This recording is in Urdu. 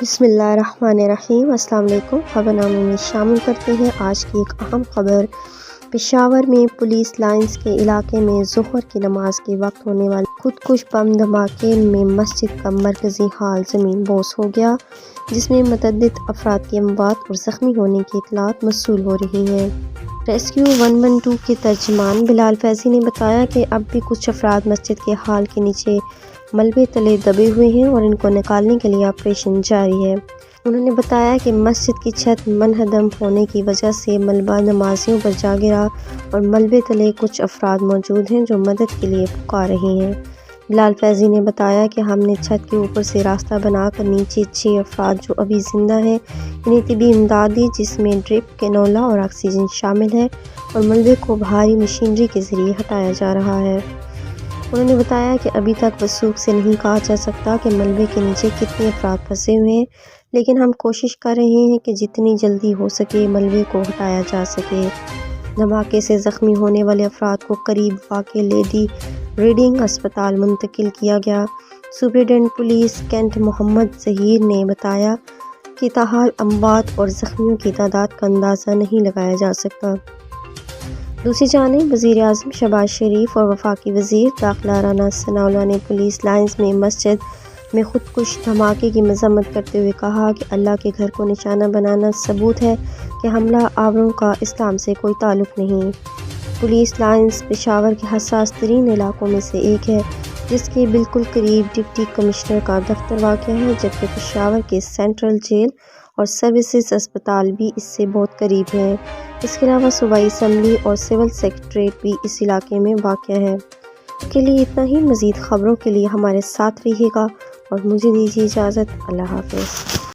بسم اللہ الرحمن الرحیم۔ السلام علیکم۔ خبر نامے میں شامل کرتے ہیں آج کی ایک اہم خبر۔ پشاور میں پولیس لائنز کے علاقے میں ظہر کی نماز کے وقت ہونے والے خودکش بم دھماکے میں مسجد کا مرکزی ہال زمین بوس ہو گیا، جس میں متعدد افراد کی اموات اور زخمی ہونے کی اطلاعات موصول ہو رہی ہیں۔ ریسکیو 112 کے ترجمان بلال فیضی نے بتایا کہ اب بھی کچھ افراد مسجد کے ہال کے نیچے ملبے تلے دبے ہوئے ہیں اور ان کو نکالنے کے لیے آپریشن جاری ہے۔ انہوں نے بتایا کہ مسجد کی چھت منہدم ہونے کی وجہ سے ملبہ نمازیوں پر جا گرا اور ملبے تلے کچھ افراد موجود ہیں جو مدد کے لیے پکار رہے ہیں۔ بلال فیضی نے بتایا کہ ہم نے چھت کے اوپر سے راستہ بنا کر نیچے 6 افراد جو ابھی زندہ ہیں انہیں طبی امداد دی، جس میں ڈرپ، کینولا اور آکسیجن شامل ہے، اور ملبے کو بھاری مشینری کے ذریعے ہٹایا جا رہا ہے۔ انہوں نے بتایا کہ ابھی تک وثوق سے نہیں کہا جا سکتا کہ ملبے کے نیچے کتنے افراد پھنسے ہوئے ہیں، لیکن ہم کوشش کر رہے ہیں کہ جتنی جلدی ہو سکے ملبے کو ہٹایا جا سکے۔ دھماکے سے زخمی ہونے والے افراد کو قریب واقع لیڈی ریڈنگ اسپتال منتقل کیا گیا۔ سپرنٹنڈنٹ پولیس کینٹ محمد ظہیر نے بتایا کہ تاحال اموات اور زخمیوں کی تعداد کا اندازہ نہیں لگایا جا سکتا۔ دوسری جانب وزیر اعظم شہباز شریف اور وفاقی وزیر داخلہ رانا ثناءاللہ نے پولیس لائنز میں مسجد میں خودکش دھماکے کی مذمت کرتے ہوئے کہا کہ اللہ کے گھر کو نشانہ بنانا ثبوت ہے کہ حملہ آوروں کا اسلام سے کوئی تعلق نہیں۔ پولیس لائنز پشاور کے حساس ترین علاقوں میں سے ایک ہے، جس کے بالکل قریب ڈپٹی کمشنر کا دفتر واقع ہے، جبکہ پشاور کے سینٹرل جیل اور سروسز اسپتال بھی اس سے بہت قریب ہیں۔ اس کے علاوہ صوبائی اسمبلی اور سول سیکریٹریٹ بھی اس علاقے میں واقع ہے۔ کے لیے اتنا ہی۔ مزید خبروں کے لیے ہمارے ساتھ رہیے گا اور مجھے دیجیے اجازت۔ اللہ حافظ۔